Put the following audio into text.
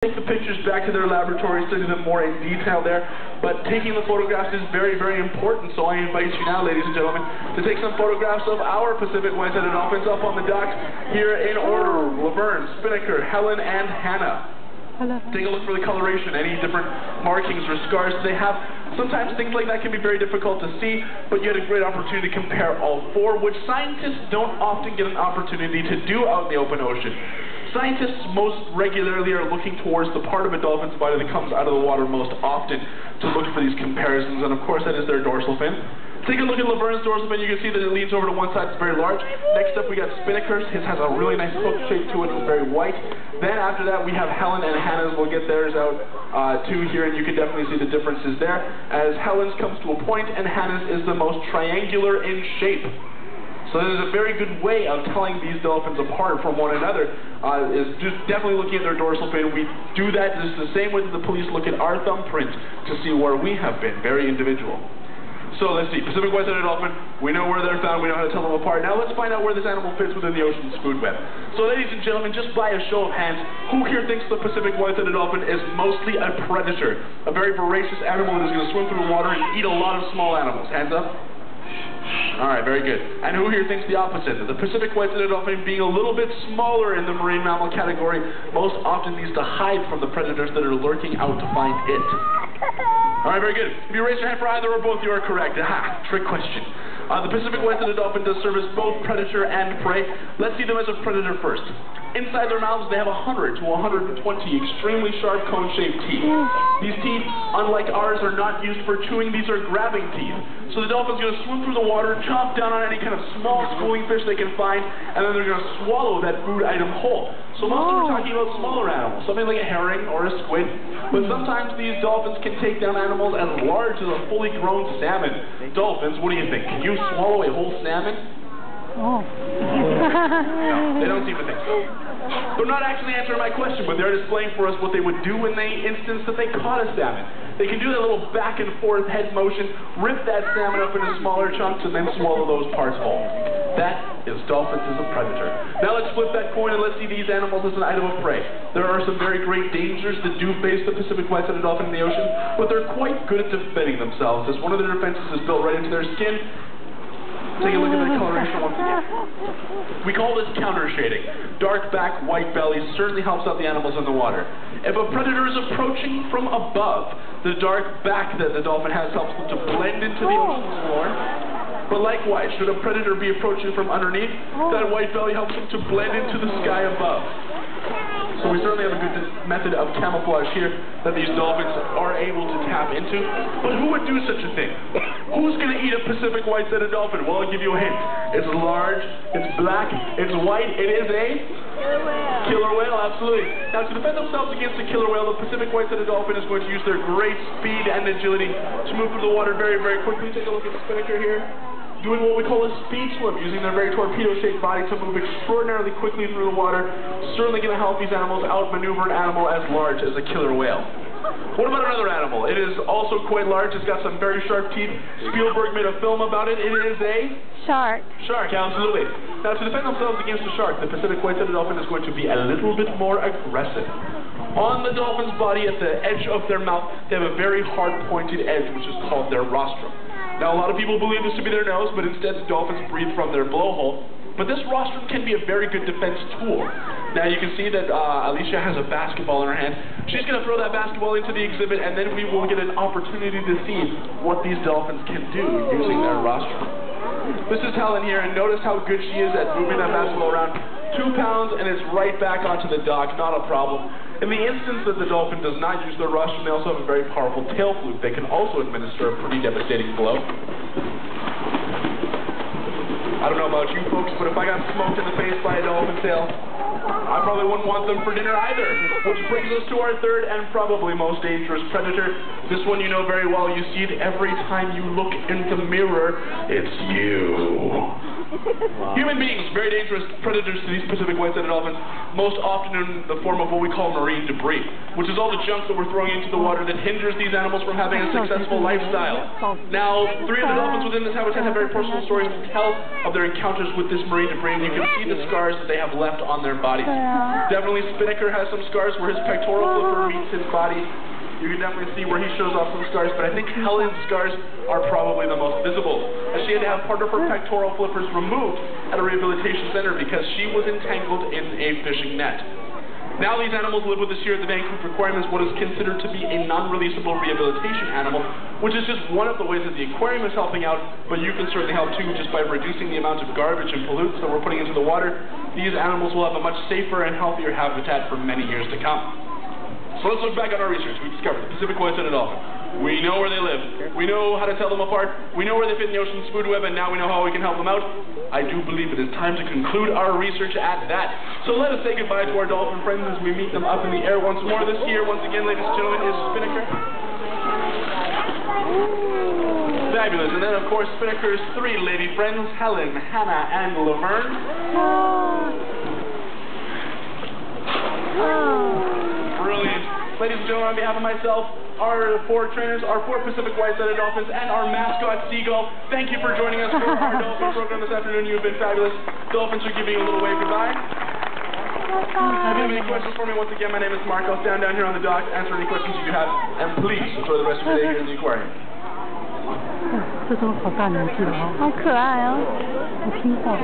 Take the pictures back to their laboratory, study them more in detail there, but taking the photographs is very, very important, so I invite you now, ladies and gentlemen, to take some photographs of our Pacific white-headed dolphins up on the docks here in order: Laverne, Spinnaker, Helen, and Hannah. Hello. Take a look for the coloration, any different markings or scars they have. Sometimes things like that can be very difficult to see, but you had a great opportunity to compare all four, which scientists don't often get an opportunity to do out in the open ocean. Scientists most regularly are looking towards the part of a dolphin's body that comes out of the water most often to look for these comparisons, and of course that is their dorsal fin. Take a look at Laverne's dorsal fin. You can see that it leans over to one side. It's very large. Next up we got Spinnaker's. His has a really nice hook shape to it. It's very white. Then after that we have Helen and Hannah's. We'll get theirs out too here, and you can definitely see the differences there, as Helen's comes to a point and Hannah's is the most triangular in shape. So there's a very good way of telling these dolphins apart from one another, is just definitely looking at their dorsal fin. We do that just the same way that the police look at our thumbprint to see where we have been, very individual. So let's see, Pacific white-headed dolphin, we know where they're found, we know how to tell them apart. Now let's find out where this animal fits within the ocean's food web. So ladies and gentlemen, just by a show of hands, who here thinks the Pacific white-headed dolphin is mostly a predator? A very voracious animal that is going to swim through the water and eat a lot of small animals. Hands up. Alright, very good. And who here thinks the opposite? That the Pacific white-headed dolphin, being a little bit smaller in the marine mammal category, most often needs to hide from the predators that are lurking out to find it. Alright, very good. If you raise your hand for either or both, you are correct. Aha, trick question. The Pacific white-headed dolphin does serve as both predator and prey. Let's see them as a predator first. Inside their mouths, they have 100 to 120 extremely sharp cone-shaped teeth. These teeth, unlike ours, are not used for chewing. These are grabbing teeth. So the dolphin's going to swim through the water, chomp down on any kind of small schooling fish they can find, and then they're going to swallow that food item whole. So mostly we're talking about smaller animals, something like a herring or a squid. But sometimes these dolphins can take down animals as large as a fully grown salmon. Dolphins, what do you think? Can you swallow a whole salmon? Oh. No, they don't seem to think so. They're not actually answering my question, but they're displaying for us what they would do in the instance that they caught a salmon. They can do that little back and forth head motion, rip that salmon up into smaller chunks, and then swallow those parts whole. That is dolphins as a predator. Now let's flip that coin and let's see these animals as an item of prey. There are some very great dangers that do face the Pacific white-headed dolphin in the ocean, but they're quite good at defending themselves, as one of their defenses is built right into their skin. Take a look at their coloration once again. We call this counter shading. Dark back, white belly certainly helps out the animals in the water. If a predator is approaching from above, the dark back that the dolphin has helps them to blend into the ocean's floor. But likewise, should a predator be approaching from underneath, that white belly helps them to blend into the sky above. So we certainly have a good method of camouflage here that these dolphins are able to tap into. But who would do such a thing? Who's going to eat a Pacific white-headed dolphin? Well, I'll give you a hint. It's large, it's black, it's white, it is a Killer whale. Killer whale, absolutely. Now, to defend themselves against the killer whale, the Pacific white-headed dolphin is going to use their great speed and agility to move through the water very, very quickly. Take a look at the Spinnaker here, doing what we call a speed swim, using their very torpedo-shaped body to move extraordinarily quickly through the water. Certainly going to help these animals outmaneuver an animal as large as a killer whale. What about another animal? It is also quite large. It's got some very sharp teeth. Spielberg made a film about it. It is a Shark. Shark, absolutely. Now, to defend themselves against the shark, the Pacific white-headed dolphin is going to be a little bit more aggressive. On the dolphin's body, at the edge of their mouth, they have a very hard-pointed edge, which is called their rostrum. Now, a lot of people believe this to be their nose, but instead the dolphins breathe from their blowhole. But this rostrum can be a very good defense tool. Now, you can see that Alicia has a basketball in her hand. She's going to throw that basketball into the exhibit, and then we will get an opportunity to see what these dolphins can do using their rostrum. This is Helen here, and notice how good she is at moving that basketball around. 2 pounds, and it's right back onto the dock, not a problem. In the instance that the dolphin does not use their rostrum, they also have a very powerful tail fluke. They can also administer a pretty devastating blow. I don't know about you folks, but if I got smoked in the face by a dolphin tail, I probably wouldn't want them for dinner either. Which brings us to our third and probably most dangerous predator. This one you know very well. You see it every time you look in the mirror. It's you. Human beings, very dangerous predators to these Pacific white-sided dolphins, most often in the form of what we call marine debris, which is all the junk that we're throwing into the water that hinders these animals from having a successful lifestyle. Now, 3 of the dolphins within this habitat have very personal stories to tell of their encounters with this marine debris, and you can see the scars that they have left on their bodies. Definitely Spinnaker has some scars where his pectoral flipper meets his body. You can definitely see where he shows off some scars, but I think Helen's scars are probably the most visible, as she had to have part of her pectoral flippers removed at a rehabilitation center because she was entangled in a fishing net. Now these animals live with us here at the Vancouver Aquarium as what is considered to be a non-releasable rehabilitation animal, which is just one of the ways that the aquarium is helping out, but you can certainly help too just by reducing the amount of garbage and pollutants that we're putting into the water. These animals will have a much safer and healthier habitat for many years to come. So let's look back at our research. We discovered the Pacific white-sided dolphin. We know where they live. We know how to tell them apart. We know where they fit in the ocean's food web, and now we know how we can help them out. I do believe it is time to conclude our research at that. So let us say goodbye to our dolphin friends as we meet them up in the air once more. This here, once again, ladies and gentlemen, is Spinnaker. Fabulous. And then, of course, Spinnaker's 3 lady friends, Helen, Hannah, and Laverne. Brilliant. Ladies and gentlemen, on behalf of myself, our 4 trainers, our 4 Pacific white-sided dolphins, and our mascot Seagull, thank you for joining us for our dolphin program this afternoon. You've been fabulous. Dolphins are giving you a little wave goodbye. If you have any questions for me, once again, my name is Mark. I'll stand down here on the dock, answer any questions you have, and please enjoy the rest of your day here in the aquarium. 这都好大年纪了啊！好可爱哦，好听话。